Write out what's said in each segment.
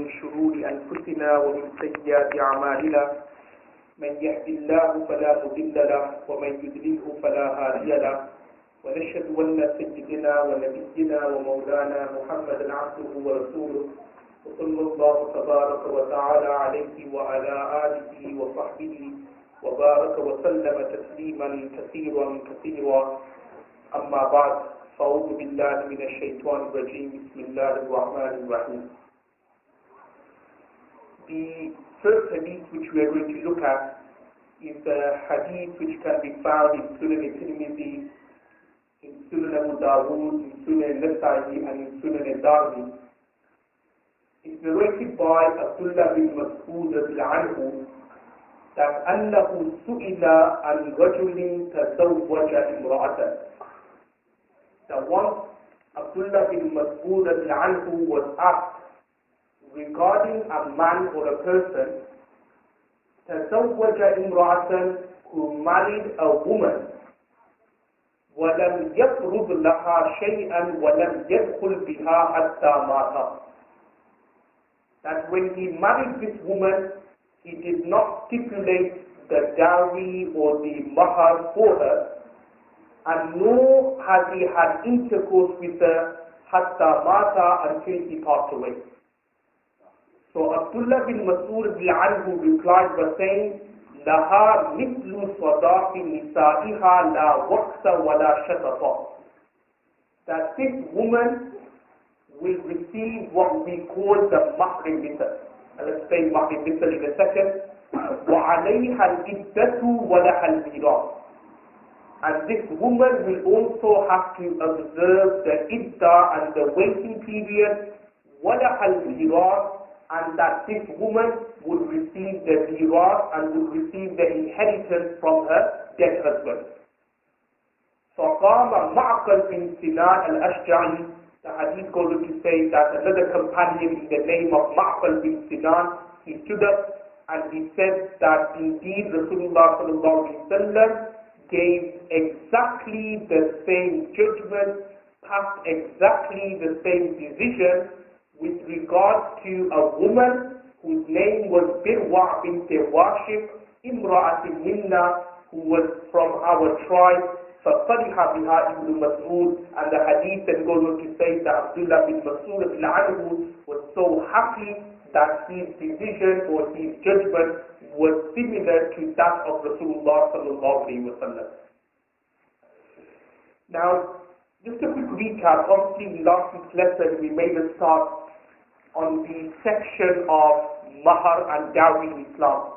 من شرور أنفسنا ومن سيئات أعمالنا من يهد الله فلا مضل له ومن يضلله فلا هادي له ونشهد أن سيدنا ونبينا ومولانا محمدا عبده ورسوله وصلى الله تبارك وتعالى عليه وعلى آله وصحبه وبارك وسلم تسليما كثيرا أما بعد فأعوذ بالله من الشيطان الرجيم بسم الله الرحمن الرحيم. The first hadith which we are going to look at is the hadith which can be found in Sunan al-Tirmidhi, in Sunan Abu Dawud, in Sunan al-Nasa'i and in Sunan al-Darmi. It's narrated by Abdullah bin Mas'ud al-Anhu that أنه سئل عن رجل تزوج امرأة. That once Abdullah bin Mas'ud al-Anhu was asked regarding a man or a person تزوج امرأة who married a woman ولم يفرض لها شيئا ولم يدخل بها حتى مات. That when he married this woman, he did not stipulate the dowry or the mahar for her, and nor has he had intercourse with her hatta mata, until he passed away. So Abdullah bin Mas'ud al-Anhu replied by saying, لَهَا مِثْلُ صَدَاقِ نِسَائِهَا لَا وَقْسَ وَلَا شَتَطَ. That this woman will receive what we call the mahrim misl. Let's say mahrim misl in a second. وَعَلَيْهَا الْإِدَّةُ وَلَهَا الْمِيرَاثُ. And this woman will also have to observe the iddah and the waiting period, وَلَهَا الْمِيرَاثُ, and that this woman would receive the mirath and would receive the inheritance from her dead husband. فَقَامَ مَعْقَلْ بِنْ سِنَانَ الْأَشْجَعِي. The hadith goes on to say that another companion in the name of Ma'qal bin Sinan, he stood up and he said that indeed Rasulullah gave exactly the same judgment, passed exactly the same decision with regard to a woman whose name was Birwa bint Washif, Imra'at minna, who was from our tribe. فَفَرِحَ بِهَا ibn Mas'ud, and the hadith that goes on to say that Abdullah bin Mas'ud al-Anhu was so happy that his decision or his judgment was similar to that of Rasulullah sallallahu alayhi wa sallam. Now, just a quick recap. Obviously, in last week's lesson we made a start on the section of mahar and dowry in Islam.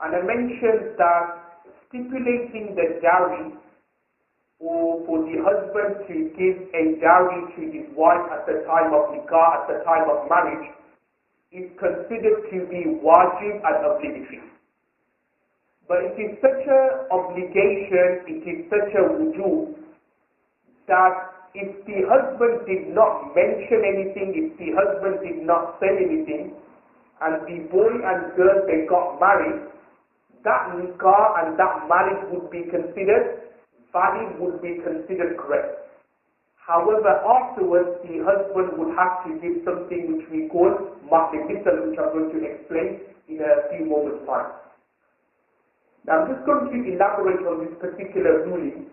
And I mentioned that stipulating the dowry, or for the husband to give a dowry to his wife at the time of nikah, at the time of marriage, is considered to be wajib and obligatory. But it is such an obligation, it is such a wujub, that if the husband did not mention anything, if the husband did not say anything, and the boy and girl, they got married, that nikah and that marriage would be considered valid, would be considered correct. However, afterwards the husband would have to give something which we call mahrim misl, which I'm going to explain in a few moments' time. Now I'm just going to elaborate on this particular ruling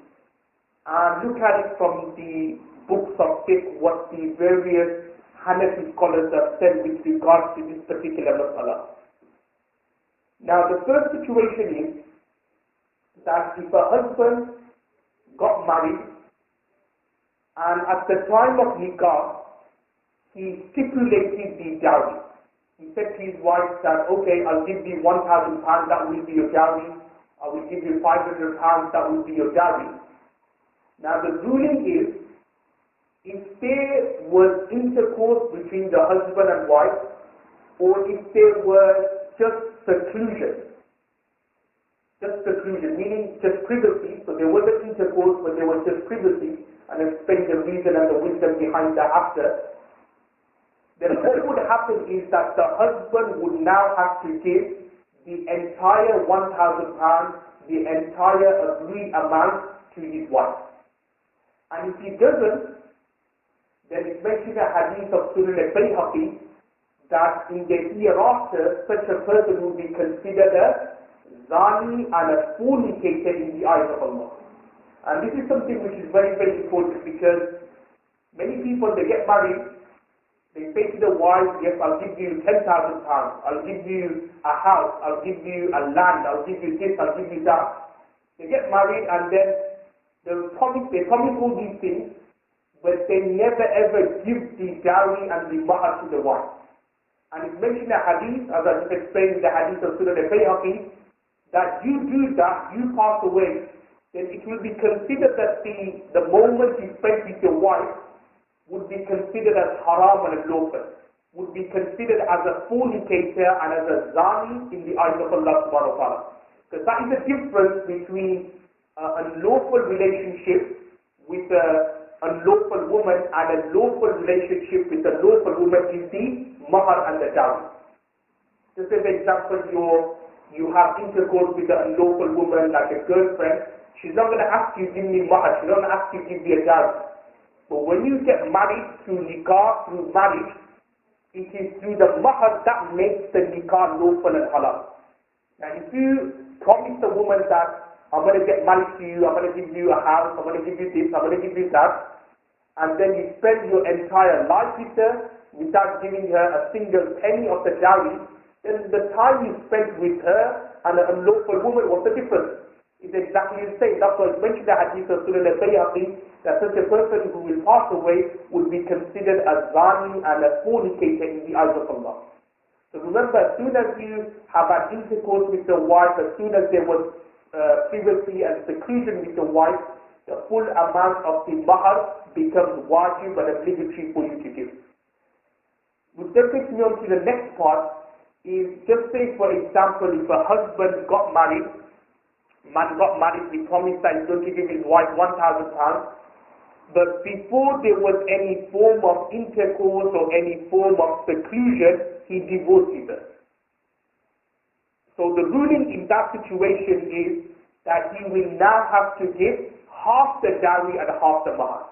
and look at it from the books of fiqh, what the various Hanafi scholars have said with regards to this particular mas'ala. Now the first situation is that if a husband got married and at the time of nikah he stipulated the dowry. He said to his wife that, okay, I'll give you £1,000, that will be your dowry. I will give you £500, that will be your dowry. Now the ruling is, if there was intercourse between the husband and wife, or if there were just seclusion, meaning just privacy, so there wasn't intercourse, but there was just privacy, and I'll explain the reason and the wisdom behind that after. Then what would happen is that the husband would now have to give the entire £1,000, the entire agreed amount to his wife. And if he doesn't, then it's mentioned a hadith of Sunan al-Bayhaqi that in the hereafter such a person would be considered a zani and a fornicator in the eyes of Allah. And this is something which is very, very important, because many people, they get married, they say to the wife, yes, I'll give you 10,000 pounds, I'll give you a house, I'll give you a land, I'll give you this, I'll give you that. They get married and then they promise all these things, but they never ever give the dowry and the mahar to the wife. And it's mentioned in a hadith, as I just explained in the hadith of Sunan al-Bayhaqi, that you do that, you pass away, then it will be considered that the moment you spent with your wife would be considered as haram and lawful, would be considered as a fornicator and as a zani in the eyes of Allah subhanahu wa ta'ala. Because that is the difference between a lawful relationship with a unlawful woman and a lawful relationship with a lawful woman is the mahar and the dowry. Just as an example, you have intercourse with an unlawful woman like a girlfriend, she's not going to ask you, give me mahar, she's not going to ask you, give me a dowry. But when you get married through nikah, through marriage, it is through the mahar that makes the nikah lawful and halal. Now if you promise a woman that I'm going to get married to you, I'm going to give you a house, I'm going to give you this, I'm going to give you that, and then you spend your entire life with her without giving her a single penny of the dowry, then the time you spent with her and an unlawful woman, what's the difference? It's exactly the same. That's why it's mentioned in the hadith of Sunan al-Bayhaqi that such a person who will pass away will be considered a zani and a fornicator in the eyes of Allah. So remember, as soon as you have an intercourse with your wife, as soon as there was previously a seclusion with your wife, the full amount of the mahar becomes wajib and obligatory for you to give. Which then takes me on to the next part, is just say for example, if a husband got married, man got married, he promised that he's going to give his wife 1,000 pounds, but before there was any form of intercourse or any form of seclusion, he divorced her. So the ruling in that situation is that he will now have to give half the dowry and half the mahar.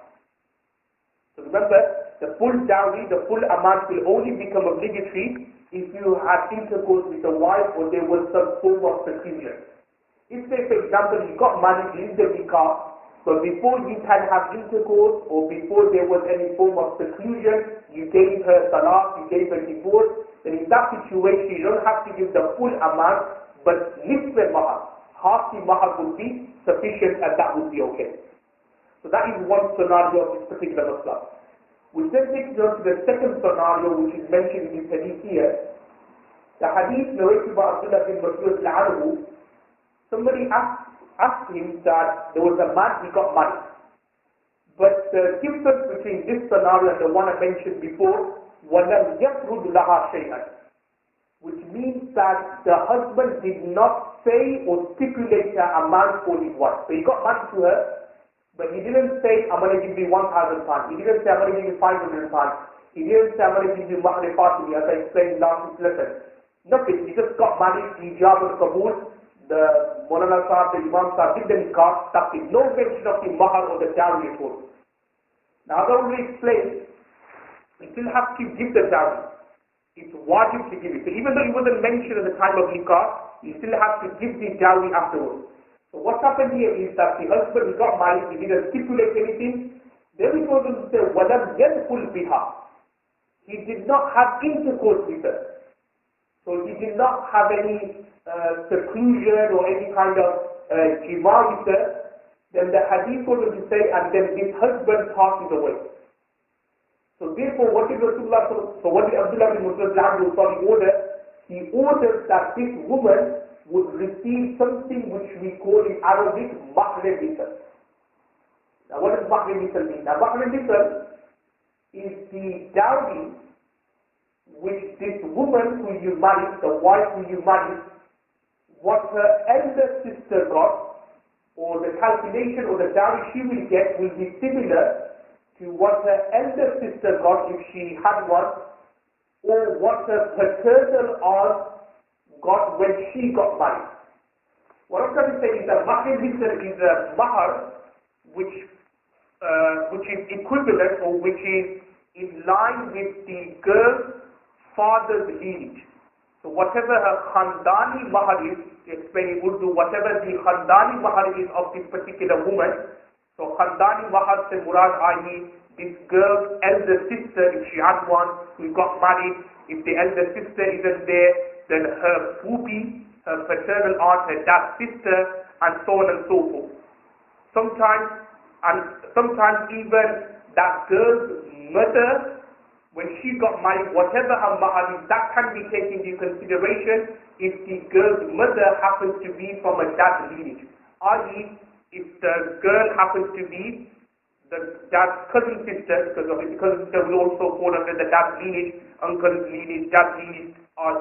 So remember, the full dowry, the full amount will only become obligatory if you had intercourse with a wife or there was some form of seclusion. If say for example you got married in the nikah, but before you can have intercourse or before there was any form of seclusion, you gave her talaq, you gave her divorce, then in that situation you don't have to give the full amount, but nisf mahar, half the mahar would be sufficient and that would be okay. So that is one scenario of this particular mas'ala. Which then takes us to the second scenario which is mentioned in this hadith here. The hadith narrated by Abdullah bin Mas'ud al-Anhu, somebody asked him that there was a man, he got married. But the difference between this scenario and the one I mentioned before, وَلَمْ يَفْرُدْ لَهَا شَيْئًا, which means that the husband did not say or stipulate an amount for his wife. So he got married to her, but he didn't say, I'm going to give you 1,000 pounds. He didn't say, I'm going to give you 500 pounds. He didn't say, I'm going to give you mahar fatimi, as I explained in last week's lesson. Nothing. He just got married, ijab al-qabul, the Maulana Sahib, the Imam Sahib did the nikah, that's it. No mention of the mahar or the dowry at all. Now as I already explained, you still have to give the dowry. It's wajib to give it. So even though it wasn't mentioned at the time of nikah, you still have to give the dowry afterwards. So what happened here is that the husband, he got married, he didn't stipulate anything. Then he goes on to say, وَلَمْ يَدْخُلْ بِهَا, he did not have intercourse with her. So he did not have any seclusion or any kind of jima with her. Then the hadith goes on to say, and then this husband passes away. So therefore, what did Abdullah bin Mas'ud order? He ordered that this woman would receive something which we call in Arabic mahar misal. Now what does mahar misal mean? Now mahar misal is the dowry which this woman who you married, the wife who you married, what her elder sister got, or the calculation or the dowry she will get will be similar to what her elder sister got if she had one, or what her paternal aunt got when she got married. What I'm trying to say is that mahar misal is a mahar which is equivalent or which is in line with the girl's father's lineage. So whatever her khandani mahar is, explain in Urdu, whatever the khandani mahar is of this particular woman, so khandani mahar se murad i.e. this girl's elder sister, if she had one, who got married, if the elder sister isn't there, then her poopi, her paternal aunt, her dad's sister, and so on and so forth. Sometimes even that girl's mother, when she got married, whatever her mahar is, that can be taken into consideration if the girl's mother happens to be from a dad's lineage. i.e., if the girl happens to be the dad's cousin sister, because obviously cousin sister will also fall under the dad's lineage, uncle's lineage, dad's lineage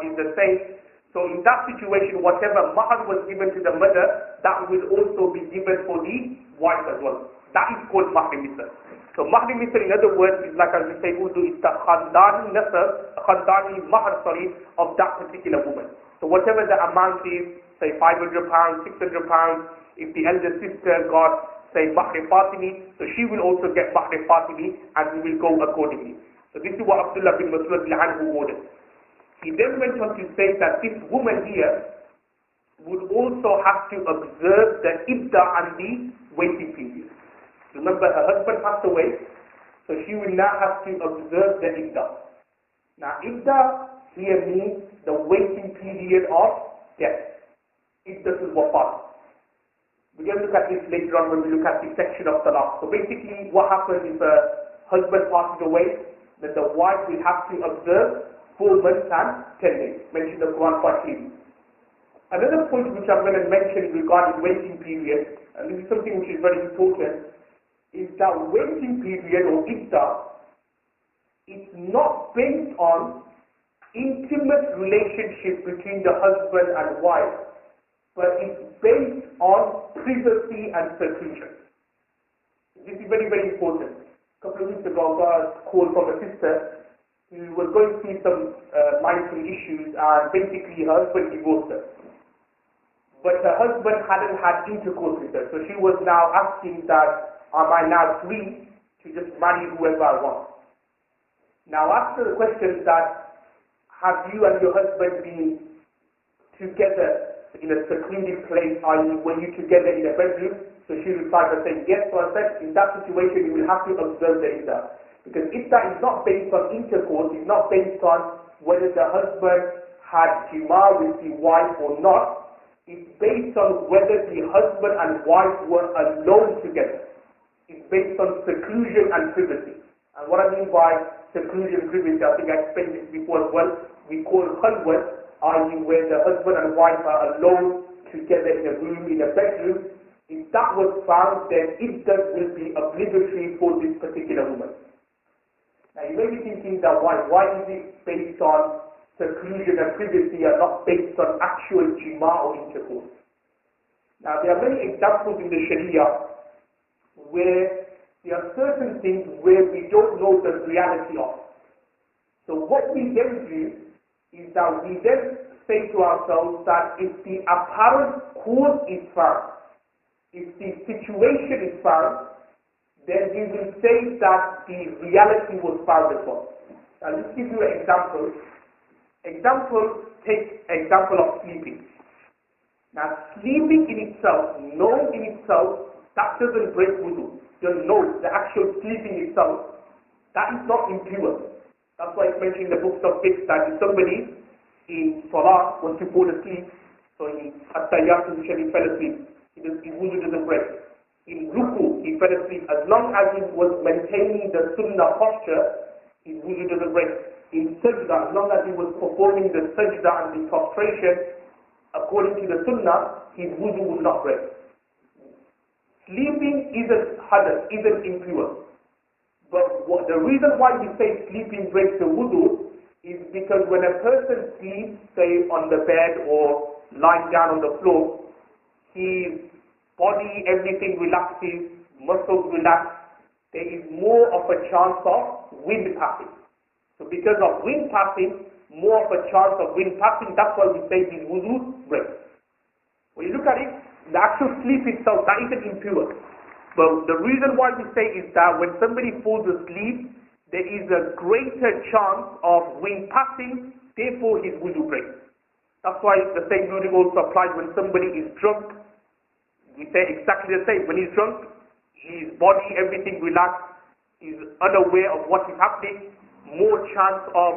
is the same. So in that situation, whatever mahar was given to the mother, that will also be given for the wife as well. That is called mahri misl. So mahri misl, in other words, is like, as we say Urdu, is the khandani mahar, of that particular woman. So whatever the amount is, say £500, £600, if the elder sister got, say, mahri Fatimi, so she will also get mahri Fatimi, and we will go accordingly. So this is what Abdullah bin Mas'ud who ordered. He then went on to say that this woman here would also have to observe the iddah and the waiting period. Remember, her husband passed away, so she will now have to observe the iddah. Now, iddah here means the waiting period of death. Iddatul wafat. We're going to look at this later on when we look at the section of talaq. So basically, what happens if a husband passes away, then the wife will have to observe 4 months and 10 days. Mentioned the Quran quite clearly. Another point which I'm going to mention regarding waiting period, and this is something which is very important, is that waiting period or iddah is not based on intimate relationship between the husband and wife, but it's based on privacy and seclusion. This is very, very important. A couple of weeks ago, I got a call from a sister who was going through some marital issues, and basically her husband divorced her. But her husband hadn't had intercourse with her, so she was now asking that, am I now free to just marry whoever I want? Now after the question that, have you and your husband been together in a secluded place, i.e. were you together in a bedroom? So she replied by saying yes. So I said, in that situation you will have to observe the iddah. Because iddah is not based on intercourse, it's not based on whether the husband had jima with the wife or not. It's based on whether the husband and wife were alone together. It's based on seclusion and privacy. And what I mean by seclusion and privacy, I think I explained this before as well, we call khalwat, i.e. where the husband and wife are alone together in a room, in a bedroom. If that was found, then iddah will be obligatory for this particular woman. Now you may be thinking that why is it based on seclusion and privacy and not based on actual jima or intercourse? Now there are many examples in the Sharia where there are certain things where we don't know the reality of. So what we then do is that we then say to ourselves that if the apparent cause is found, if the situation is found, then we will say that the reality was found as well. Now let's give you an example. Take example of sleeping. Now sleeping in itself, known in itself, that doesn't break wudu. The actual sleeping itself, that is not impure. That's why it's mentioned in the books of fiqh that if somebody in salah wants to fall asleep, so in at-tahiyyat he fell asleep, his wudu doesn't break. In ruku, he fell asleep. As long as he was maintaining the sunnah posture, his wudu doesn't break. In sajda, as long as he was performing the sajda and the prostration according to the sunnah, his wudu would not break. Sleeping isn't hadath, isn't impure. But the reason why we say sleeping breaks the wudu is because when a person sleeps, say on the bed or lying down on the floor, his body, everything relaxes, muscles relax, there is more of a chance of wind passing. So because of wind passing, more of a chance of wind passing, that's why we say his wudu breaks. When you look at it, the actual sleep itself, that isn't impure. But the reason why we say is that when somebody falls asleep, there is a greater chance of wind passing, therefore his wudu breaks. That's why the same ruling also applies when somebody is drunk. We say exactly the same. When he's drunk, his body, everything relaxed, he's unaware of what is happening, more chance of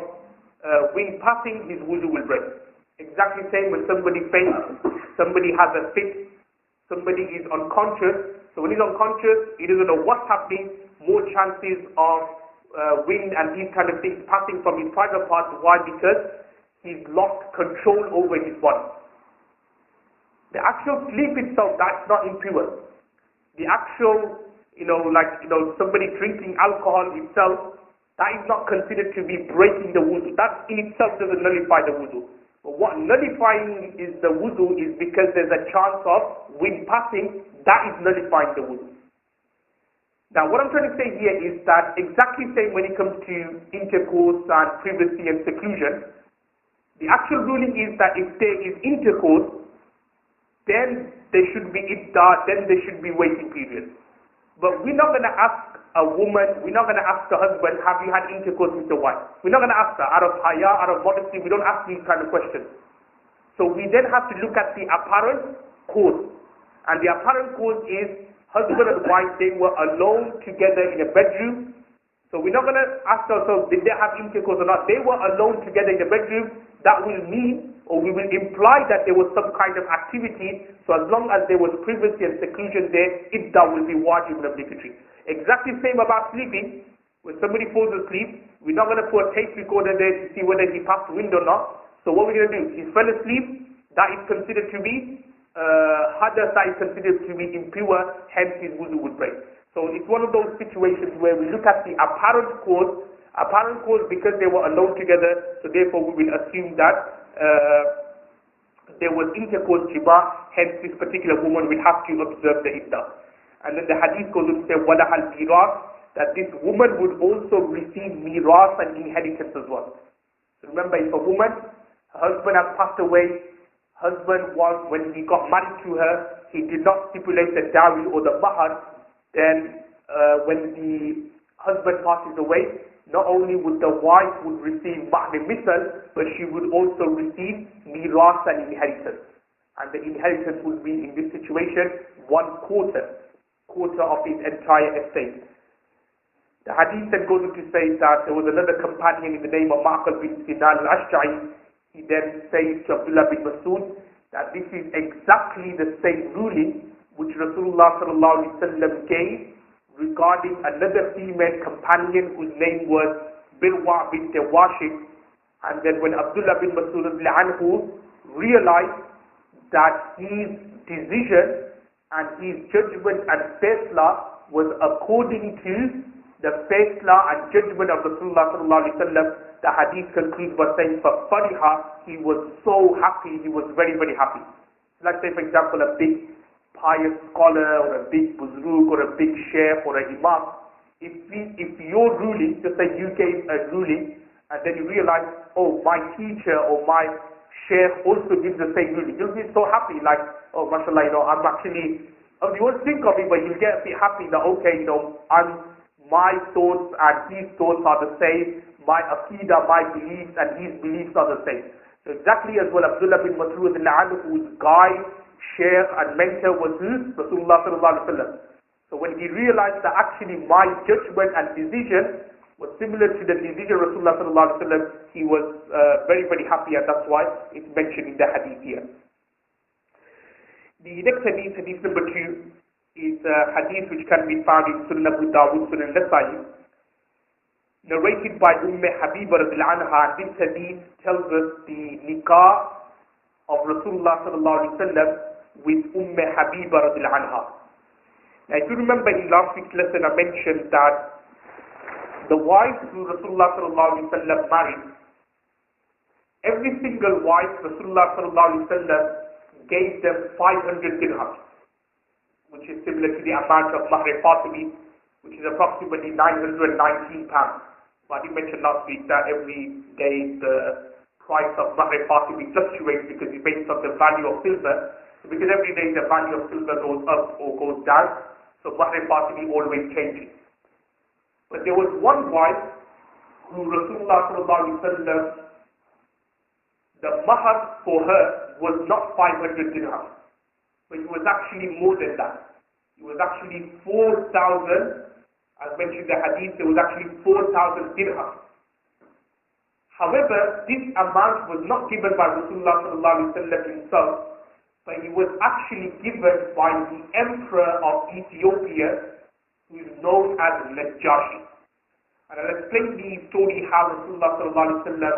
wind passing, his wudu will break. Exactly the same when somebody faints, somebody has a fit, somebody is unconscious. So when he's unconscious, he doesn't know what's happening, more chances of wind and these kind of things passing from his private parts. Why? Because he's lost control over his body. The actual sleep itself, that's not impure. The actual, somebody drinking alcohol itself, that is not considered to be breaking the wudu. That in itself doesn't nullify the wudu. But what nullifying is the wudu is because there's a chance of wind passing, that is nullifying the wudu. Now what I'm trying to say here is that exactly same when it comes to intercourse and privacy and seclusion. The actual ruling is that if there is intercourse, then there should be iddah, then there should be waiting period. But we're not going to ask a woman, we're not going to ask the husband, have you had intercourse with your wife? We're not going to ask her out of haya, out of modesty. We don't ask these kind of questions. So we then have to look at the apparent cause. And the apparent cause is husband and wife, they were alone together in a bedroom. So we're not going to ask ourselves, did they have intercourse or not? They were alone together in the bedroom. That will mean, or we will imply that there was some kind of activity. So as long as there was privacy and seclusion there, iddah will be wajib and obligatory. Exactly the same about sleeping. When somebody falls asleep, we're not going to put a tape recorder there to see whether he passed the wind or not. So what we're going to do, he fell asleep, that is considered to be hadath, that is considered to be impure, hence his wudu would break. So it's one of those situations where we look at the apparent cause because they were alone together, so therefore we will assume that there was intercourse jibah, hence this particular woman will have to observe the iddah. And then the hadith goes on to say, وَلَهَا الْمِيرَاث, that this woman would also receive miras and inheritance as well. So remember, if a woman, her husband has passed away, when he got married to her, he did not stipulate the dowry or the mahar, then when the husband passes away, not only would the wife would receive mahar misal, but she would also receive miras and inheritance. And the inheritance would be, in this situation, 1/4 of his entire estate. The hadith then goes on to say that there was another companion in the name of Ma'qal bin Sinan al-Ashja'i. He then says to Abdullah bin Mas'ud that this is exactly the same ruling which Rasulullah sallallahu alaihi wasallam gave regarding another female companion whose name was Bilwa bint Washik. And then when Abdullah bin Mas'ud anhu realized that his decision and his judgment and faisla was according to the faisla and judgment of Rasulullah sallallahu alaihi wasallam, the hadith concludes by saying, فَفَرِحَ, he was so happy, he was very, very happy. Let's say, for example, a big pious scholar or a big buzruk or a big sheikh or an imam, if your ruling, just say you gave a ruling and then you realize, oh, my teacher or my sheikh also gives the same ruling, you'll be so happy, like, oh, mashallah, I'm actually, you won't think of it, but you'll get a bit happy that, okay, my thoughts and his thoughts are the same, my aqidah, my beliefs and his beliefs are the same. So exactly as well, Abdullah bin Mas'ud whose guide, sheikh and mentor was who? Rasulullah sallallahu alaihi wasallam. So when he realized that actually my judgment and decision was similar to the decision of Rasulullah sallallahu alaihi wasallam, he was very, very happy, and that's why it's mentioned in the hadith here. The next hadith, hadith number 2, is a hadith which can be found in Sunan Abu Dawud, Sunan Nasa'i, narrated by Habiba radhiyallahu anha. This hadith tells us the nikah of Rasulullah sallallahu alaihi wasallam with Habiba radhiyallahu anha. Now, if you remember in last week's lesson, I mentioned that the wives who Rasulullah sallallahu alaihi wasallam married, every single wife Rasulullah sallallahu alaihi wasallam gave them 500 dirhams, which is similar to the amount of Mahr Fatimi, which is approximately 919 pounds. But I did mention last week that every day the price of Mahr Fatimi fluctuates because it's based on the value of silver. So because every day the value of silver goes up or goes down, so Mahr Fatimi always changes. But there was one wife who Rasulullah sallallahu alaihi wasallam, the mahar for her was not 500 dirhams, but it was actually more than that. It was actually 4,000, as mentioned in the hadith, there was actually 4,000 dirhams. However, this amount was not given by Rasulullah sallallahu alaihi wasallam himself, but it was actually given by the emperor of Ethiopia, who is known as Najashi. And I'll explain the story how Rasulullah sallallahu alaihi wasallam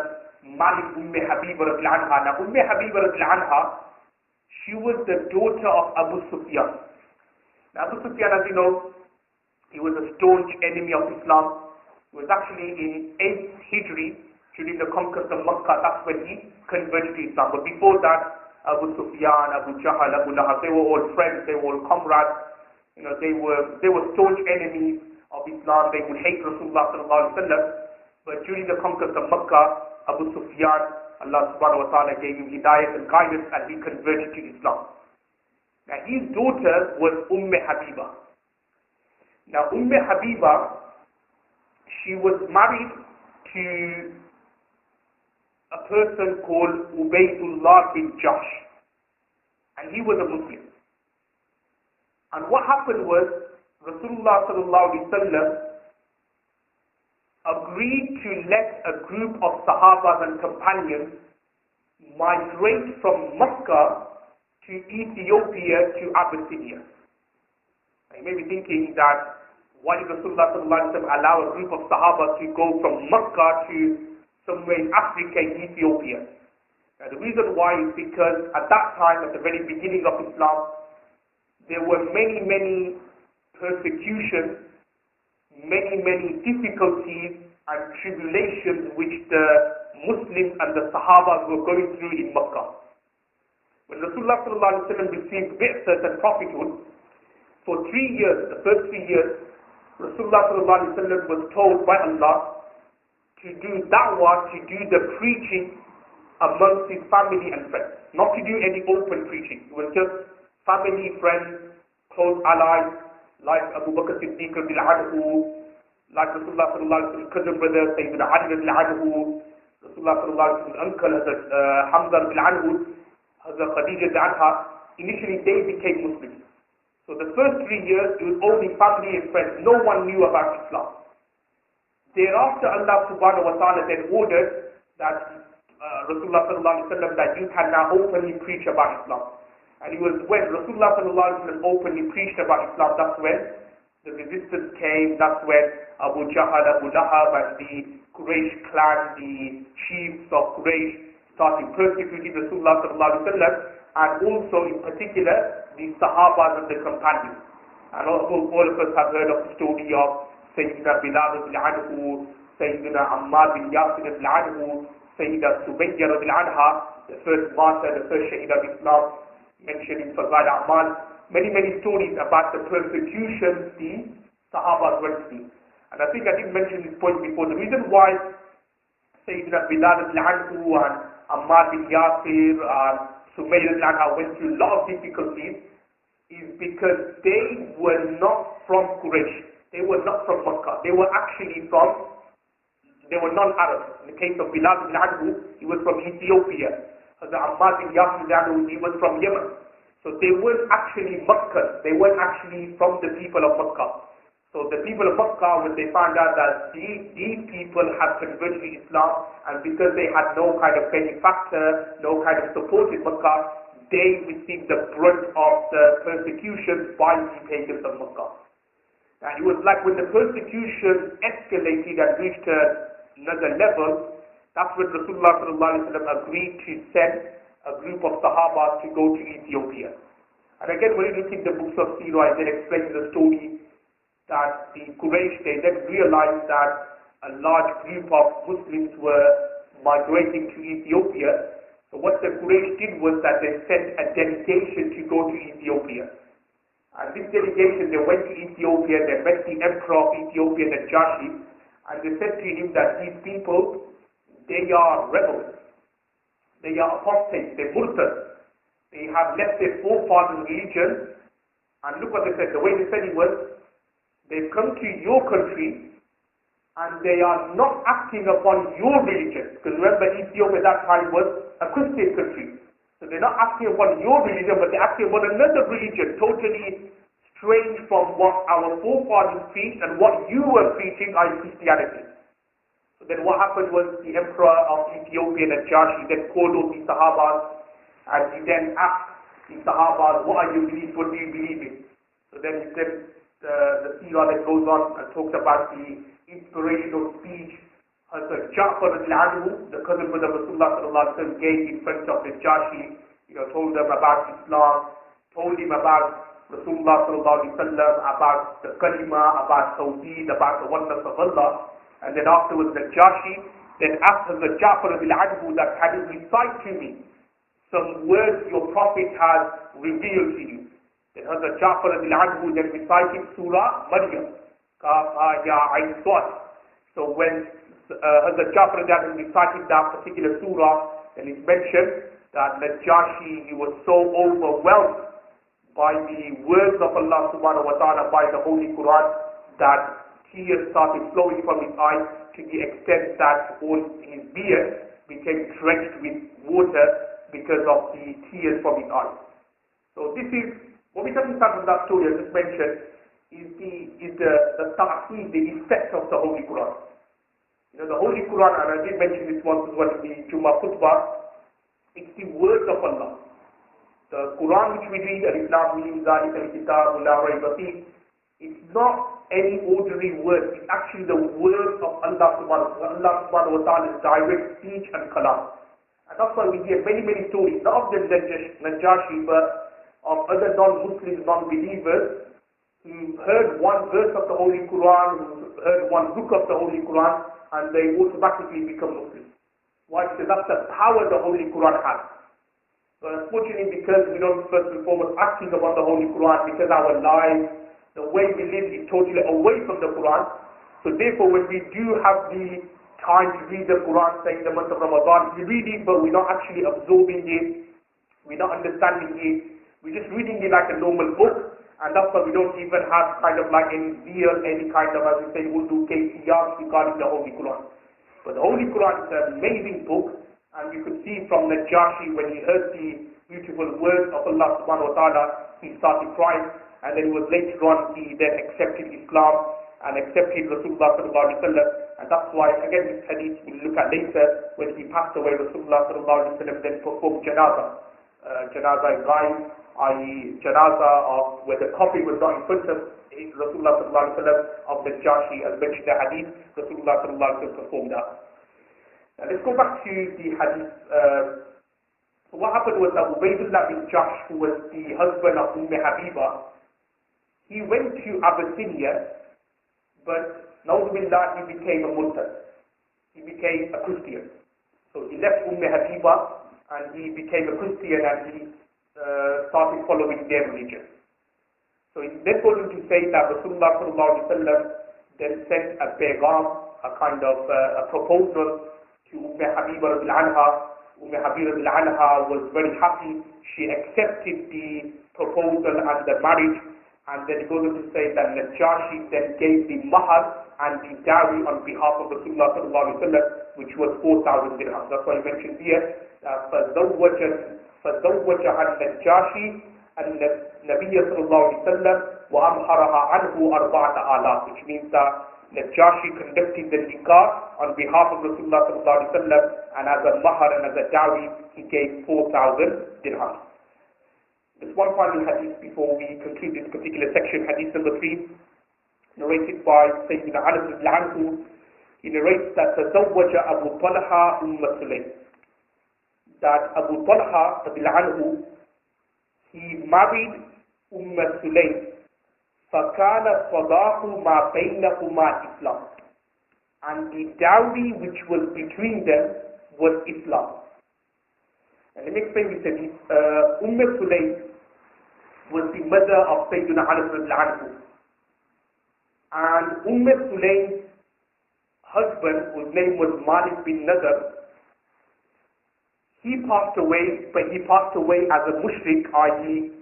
married Habiba radiallahu anha. Now, Habiba radiallahu anha, she was the daughter of Abu Sufyan. Now, Abu Sufyan, as you know, he was a staunch enemy of Islam. He was actually in 8th Hijri, during the conquest of Makkah. That's when he converted to Islam. But before that, Abu Sufyan, Abu Jahl, Abu Lahab, they were all friends, they were all comrades. You know, they were staunch enemies of Islam. They would hate Rasulullah sallallahu alaihi wasallam. But during the conquest of Makkah, Abu Sufyan, Allah subhanahu wa ta'ala gave him hidayat and guidance, and he converted to Islam. Now, his daughter was Habiba. Now, Habiba, she was married to a person called Ubaydullah bin Jahsh, and he was a Muslim. And what happened was, Rasulullah sallallahu alaihi wasallam agreed to let a group of Sahabas and companions migrate from Makkah to Ethiopia to Abyssinia. You may be thinking that why did Rasulullah sallallahu alaihi wasallam allow a group of Sahabas to go from Makkah to somewhere in Africa, in Ethiopia? Now, the reason why is because at that time, at the very beginning of Islam, there were many persecutions, many difficulties and tribulations which the Muslims and the Sahabas were going through in Makkah. When Rasulullah sallallahu alaihi wasallam received bi'sat and prophethood, for 3 years, the first 3 years, Rasulullah sallallahu alaihi wasallam was told by Allah to do da'wah, to do the preaching amongst his family and friends. Not to do any open preaching. It was just family, friends, close allies, like Abu Bakr Siddiq radiallahu anhu, like Rasulullah sallallahu alaihi wasallam's cousin brother, Sayyidina Ali radiallahu anhu, Rasulullah sallallahu alaihi wasallam's uncle, Hazrat Hamza radiallahu anhu, Hazrat Khadija radiallahu anha. Initially they became Muslims. So the first 3 years, it was only family and friends. No one knew about Islam. Thereafter, Allah subhanahu wa ta'ala then ordered that Rasulullah sallallahu alaihi wasallam, that you can now openly preach about Islam. And it was when Rasulullah sallallahu alaihi wasallam openly preached about Islam, that's when the resistance came. That's when Abu Jahl, Abu Lahab, and the Quraysh clan, the chiefs of Quraysh, started persecuting Rasulullah sallallahu alaihi wasallam, and also in particular the Sahabas and the companions. And all of us have heard of the story of Sayyidina Bilal radiallahu anhu, Sayyidina Ammar bin Yasir radiallahu anhu, Sayyida Subayya radiallahu anha, the first martyr, the first shaheed of Islam, mentioned in Fadail A'mal. Many stories about the persecution the Sahabas went through. And I think I did mention this point before. The reason why Sayyidina Bilal radiallahu anhu and Ammar bin Yasir and Sumayya radiallahu anha went through a lot of difficulties is because they were not from Quraysh. They were not from Makkah. They were actually they were non-Arabs. In the case of Bilal bin Adhu, he was from Ethiopia. Hazrat Ammar bin Yasir, he was from Yemen. So they weren't actually Makkah. They weren't actually from the people of Makkah. So the people of Makkah, when they found out that these people had converted to Islam, and because they had no kind of benefactor, no kind of support in Makkah, they received the brunt of the persecution by the pagans of Makkah. And it was like when the persecution escalated and reached another level, that's when Rasulullah sallallahu alaihi wasallam agreed to send a group of Sahabas to go to Ethiopia. And again, when you look in the books of Sirah, they explain the story that the Quraysh, they then realized that a large group of Muslims were migrating to Ethiopia. So what the Quraysh did was that they sent a delegation to go to Ethiopia. And this delegation, they went to Ethiopia, they met the emperor of Ethiopia, Najashi, and they said to him that these people, they are rebels, they are apostates, they're murtads, they have left their forefathers' religion. And look what they said. The way they said it was, they've come to your country and they are not acting upon your religion. Because remember, Ethiopia at that time was a Christian country. So they're not acting upon your religion, but they're acting upon another religion, totally strange from what our forefathers preached and what you were preaching, i.e. Christianity. So then what happened was the emperor of Ethiopia, Najashi, then called all the Sahabas, and he then asked the Sahabas, what are your beliefs, what do you believe in? So then he said, the seerah that goes on and talks about the inspirational speech Hazrat Ja'far al-Anhu, the cousin brother of Rasulullah gave in front of Najashi, told them about Islam, told him about Rasulullah about the kalima, about Tawheed, about the oneness of Allah. And then afterwards Najashi then asked Hazrat Ja'far al-Anhu that, can you recite to me some words your Prophet has revealed to you? Then Hazrat Ja'far al-Anhu then recited Surah Maryam, Kaf Ha Ya Ain Swad. So when Hazrat Ja'far al-Anhu recited that particular surah, then it's mentioned that Najashi, he was so overwhelmed by the words of Allah subhanahu wa ta'ala, by the Holy Quran, that tears started flowing from his eyes to the extent that all his beard became drenched with water because of the tears from his eyes. So this is, what we can understand from that story I just mentioned, is the ta'qeed, the effect of the Holy Quran. The Holy Quran, and I did mention this once as well in the Jummah khutbah, it's the words of Allah. The Quran which we read, Al-Islam means Zalik al-Kitab, La Rayba Fihi, it's not any ordinary word, it's actually the words of Allah subhanahu wa ta'ala's direct speech and kalam. And that's why we hear many, many stories, not of the Najashi, but of other non-Muslims, non-believers, who heard one verse of the Holy Quran, who heard one book of the Holy Quran, and they automatically become Muslims. Why? Because that's the power the Holy Quran has. So unfortunately, because we don't first and foremost acting upon the Holy Quran, because our lives, the way we live is totally away from the Quran. So therefore, when we do have the time to read the Quran, say in the month of Ramadan, we read it, but we're not actually absorbing it, we're not understanding it, we're just reading it like a normal book, and that's why we don't even have kind of like any kind of, as we say, Urdu KCR regarding the Holy Quran. But the Holy Quran is an amazing book, and you could see from Najashi, when he heard the beautiful words of Allah subhanahu wa ta'ala, he started crying. And then it was later on he then accepted Islam and accepted Rasulullah sallallahu alaihi wasallam, and that's why again this hadith we'll look at later, when he passed away, Rasulullah sallallahu alaihi wasallam then performed janaza. Janaza is ghaib, i.e. janaza of where the coffin was not in front of Rasulullah sallallahu alaihi wasallam of the Najashi, as mentioned in the hadith, Rasulullah sallallahu alaihi wasallam performed that. Now let's go back to the hadith. So what happened was that Ubaydullah bin Jahsh, who was the husband of Habiba, he went to Abyssinia, but Na'udhu-billah, he became a Murtad. He became a Christian. So he left Habiba and he became a Christian, and he started following their religion. So it's therefore to say that Rasulullah sallallahu alaihi wasallam then sent a paygam, a kind of a proposal to Habiba radhiyallahu anha. Habiba radhiyallahu anha was very happy. She accepted the proposal and the marriage. And then it goes on to say that Najashi then gave the mahar and the dowry on behalf of Rasulullah sallallahu alaihi wasallam, which was 4,000 dirhams. That's why I mentioned here that فَزَوَّجَهَا النَّجَّاشِي النَّبِيَّ صلى الله عليه وسلم وَأَمْحَرَهَا عَنْهُ 4,000, which means that Najashi conducted the nikah on behalf of Rasulullah sallallahu alaihi wasallam, and as a mahar and as a dowry he gave 4,000 dirhams. There's one final hadith before we conclude this particular section, hadith number 3, narrated by Sayyidina Anas radhiyallahu anhu. He narrates that تزوج أبو طلحة Sulaym, that Abu Talha radhiyallahu anhu, he married Sulaym, فَكَانَ صَدَاقُ مَا بَيْنَهُمَا Islam, and the dowry which was between them was Islam. And let me explain this hadith. Sulaym was the mother of Sayyidina Anas radhiyallahu anhu, and Sulaym's husband, whose name was Malik bin Nadar, he passed away, but he passed away as a mushrik, i.e.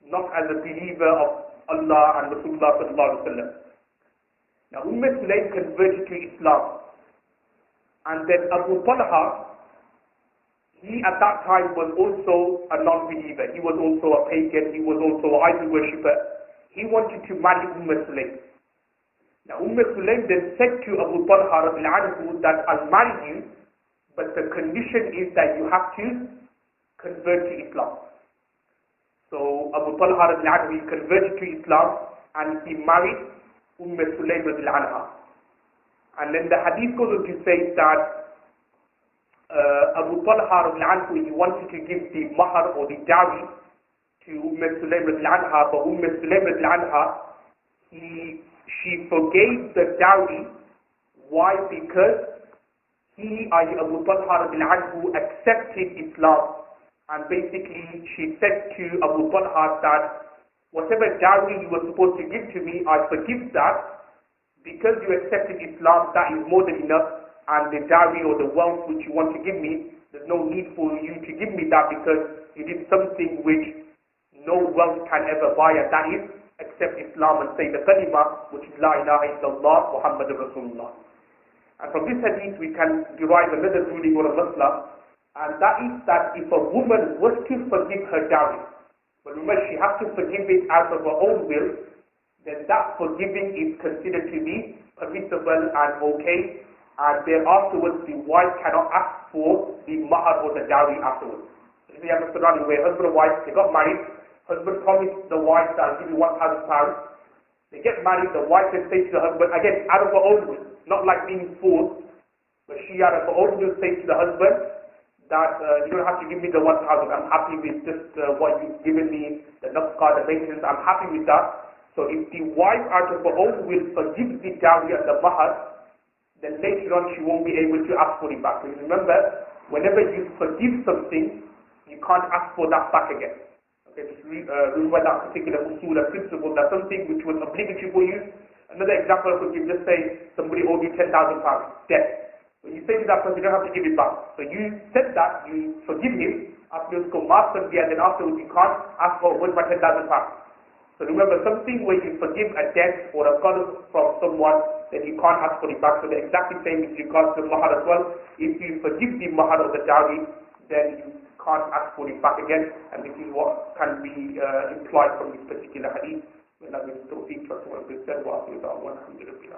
not as a believer of Allah and Rasulullah sallallahu alaihi wasallam. Now Sulaym converted to Islam, and then Abu Talha, he at that time was also a non-believer. He was also a pagan. He was also an idol worshipper. He wanted to marry Sulaym. Now Sulaym then said to Abu Talha that I'll marry you, but the condition is that you have to convert to Islam. So Abu Talha converted to Islam and he married Sulaym anha. And then the hadith goes on to say that Abu Talha he wanted to give the mahar or the dowry to Sulaym anha, but Sulaym anha, she forgave the dowry. Why? Because Abu Talha accepted Islam, and basically she said to Abu Talha that whatever dowry you were supposed to give to me, I forgive that. Because you accepted Islam, that is more than enough, and the dowry or the wealth which you want to give me, there's no need for you to give me that, because you did something which no wealth can ever buy, and that is accept Islam and say the kalima, which is La ilaha illallah Muhammadur Rasulullah. And from this hadith we can derive another ruling or a masla, and that is that if a woman was to forgive her dowry, but remember she has to forgive it out of her own will, then that forgiving is considered to be permissible and okay, and then afterwards the wife cannot ask for the mahar or the dowry afterwards. So if you have a scenario where husband and wife, they got married, husband promised the wife that I'll give you £1,000. They get married, the wife then says to the husband, again out of her own will, not like being forced, but she out of her own will says to the husband that you don't have to give me the 1,000, I'm happy with just what you've given me, the nafqa, the maintenance, I'm happy with that. So if the wife out of her own will forgive the dowry and the mahar, then later on she won't be able to ask for it back. Because remember, whenever you forgive something, you can't ask for that back again. Okay, just remember that particular usul, a principle, that something which was obligatory for you. Another example I could give, just say somebody owed you £10,000 debt. When you say to that person, you don't have to give it back. So you said that, you forgive him, after you go master, and then afterwards you can't ask for where's my £10,000. So remember, something where you forgive a debt or a qadr from someone, then you can't ask for it back. So the exactly same with regards to mahar as well. If you forgive the mahar or the dowry, then you can't ask for it back again. And this is what can be implied from this particular hadith. When I will tawfiq, trust what we said, wa akhir da'wan, alhamdulillah.